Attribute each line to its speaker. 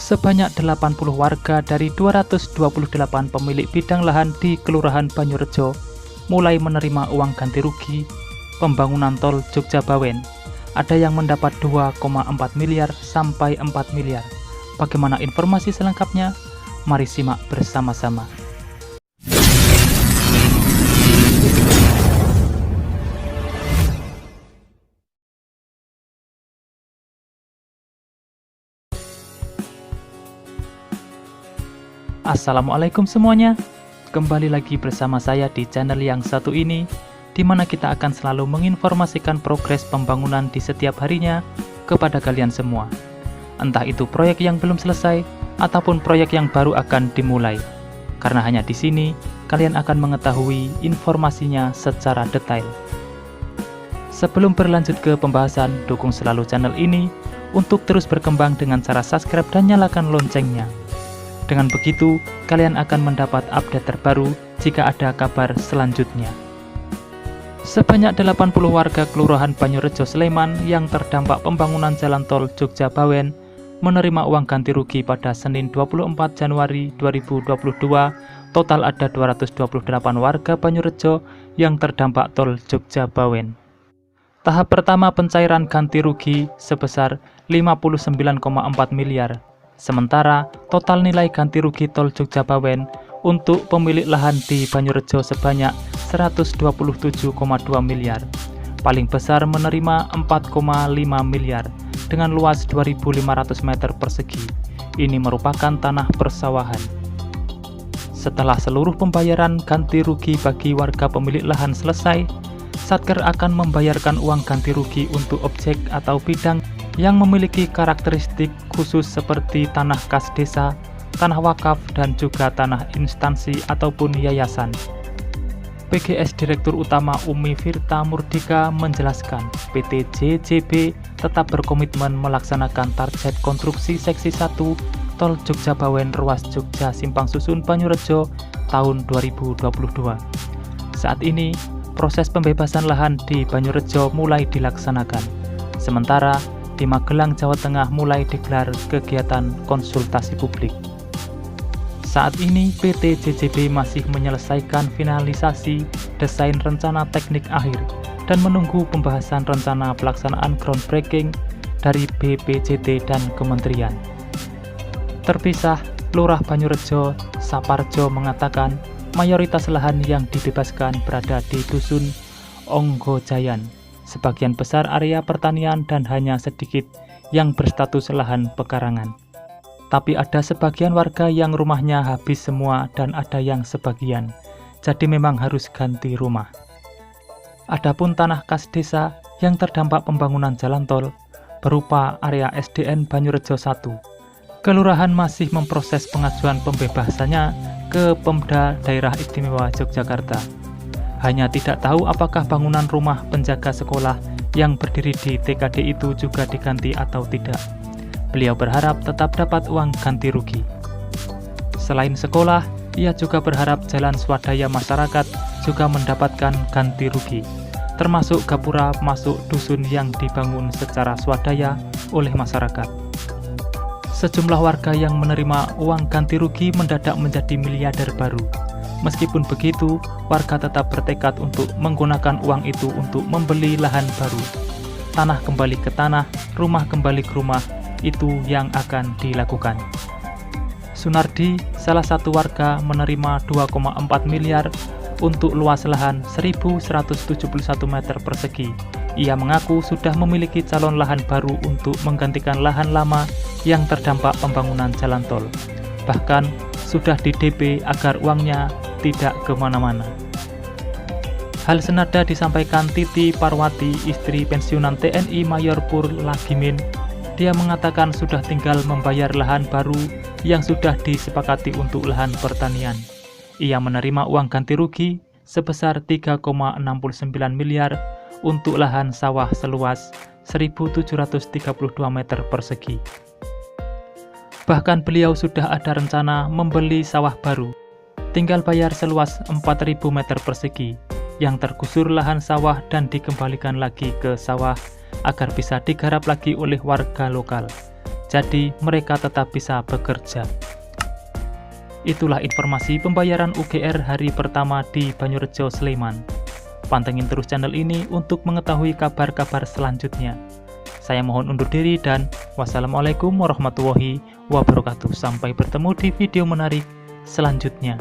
Speaker 1: Sebanyak 80 warga dari 228 pemilik bidang lahan di Kelurahan Banyurejo mulai menerima uang ganti rugi pembangunan tol Jogja Bawen. Ada yang mendapat 2,4 miliar sampai 4 miliar. Bagaimana informasi selengkapnya? Mari simak bersama-sama. Assalamualaikum semuanya. Kembali lagi bersama saya di channel yang satu ini, di mana kita akan selalu menginformasikan progres pembangunan di setiap harinya kepada kalian semua. Entah itu proyek yang belum selesai ataupun proyek yang baru akan dimulai. Karena hanya di sini kalian akan mengetahui informasinya secara detail. Sebelum berlanjut ke pembahasan, dukung selalu channel ini untuk terus berkembang dengan cara subscribe dan nyalakan loncengnya. Dengan begitu, kalian akan mendapat update terbaru jika ada kabar selanjutnya. Sebanyak 80 warga Kelurahan Banyurejo Sleman yang terdampak pembangunan jalan tol Jogja Bawen menerima uang ganti rugi pada Senin 24 Januari 2022. Total ada 228 warga Banyurejo yang terdampak tol Jogja Bawen. Tahap pertama pencairan ganti rugi sebesar 59,4 miliar. Sementara total nilai ganti rugi tol Jogja Bawen untuk pemilik lahan di Banyurejo sebanyak 127,2 miliar. Paling besar menerima 4,5 miliar dengan luas 2.500 meter persegi. Ini merupakan tanah persawahan. Setelah seluruh pembayaran ganti rugi bagi warga pemilik lahan selesai, Satker akan membayarkan uang ganti rugi untuk objek atau bidang yang memiliki karakteristik khusus seperti tanah kas desa, tanah wakaf, dan juga tanah instansi ataupun yayasan. PGS Direktur Utama Umi Firta Murdika menjelaskan, PT JJB tetap berkomitmen melaksanakan target konstruksi Seksi 1 Tol Jogja Bawen ruas Jogja Simpang Susun Banyurejo tahun 2022. Saat ini, proses pembebasan lahan di Banyurejo mulai dilaksanakan. Sementara di Magelang, Jawa Tengah mulai digelar kegiatan konsultasi publik. Saat ini PT JJB masih menyelesaikan finalisasi desain rencana teknik akhir dan menunggu pembahasan rencana pelaksanaan groundbreaking dari BPJT dan kementerian. Terpisah, Lurah Banyurejo Saparjo mengatakan mayoritas lahan yang dibebaskan berada di Dusun Onggojayan. Sebagian besar area pertanian dan hanya sedikit yang berstatus lahan pekarangan. Tapi ada sebagian warga yang rumahnya habis semua dan ada yang sebagian. Jadi memang harus ganti rumah. Adapun tanah kas desa yang terdampak pembangunan jalan tol berupa area SDN Banyurejo 1. Kelurahan masih memproses pengajuan pembebasannya ke Pemda Daerah Istimewa Yogyakarta. Hanya tidak tahu apakah bangunan rumah penjaga sekolah yang berdiri di TKD itu juga diganti atau tidak. Beliau berharap tetap dapat uang ganti rugi. Selain sekolah, ia juga berharap jalan swadaya masyarakat juga mendapatkan ganti rugi, termasuk gapura masuk dusun yang dibangun secara swadaya oleh masyarakat. Sejumlah warga yang menerima uang ganti rugi mendadak menjadi miliarder baru. Meskipun begitu, warga tetap bertekad untuk menggunakan uang itu untuk membeli lahan baru. Tanah kembali ke tanah, rumah kembali ke rumah, itu yang akan dilakukan. Sunardi, salah satu warga, menerima 2,4 miliar untuk luas lahan 1.171 meter persegi. Ia mengaku sudah memiliki calon lahan baru untuk menggantikan lahan lama yang terdampak pembangunan jalan tol. Bahkan sudah di DP agar uangnya tidak kemana-mana. Hal senada disampaikan Titi Parwati, istri pensiunan TNI Mayor Pur Lagimin. Dia mengatakan sudah tinggal membayar lahan baru yang sudah disepakati untuk lahan pertanian. Ia menerima uang ganti rugi sebesar 3,69 miliar untuk lahan sawah seluas 1.732 meter persegi. Bahkan beliau sudah ada rencana membeli sawah baru. Tinggal bayar seluas 4.000 meter persegi yang tergusur lahan sawah dan dikembalikan lagi ke sawah agar bisa digarap lagi oleh warga lokal. jadi mereka tetap bisa bekerja. Itulah informasi pembayaran UGR hari pertama di Banjarjo, Sleman. Pantengin terus channel ini untuk mengetahui kabar-kabar selanjutnya. Saya mohon undur diri dan wassalamualaikum warahmatullahi wabarakatuh. Sampai bertemu di video menarik selanjutnya.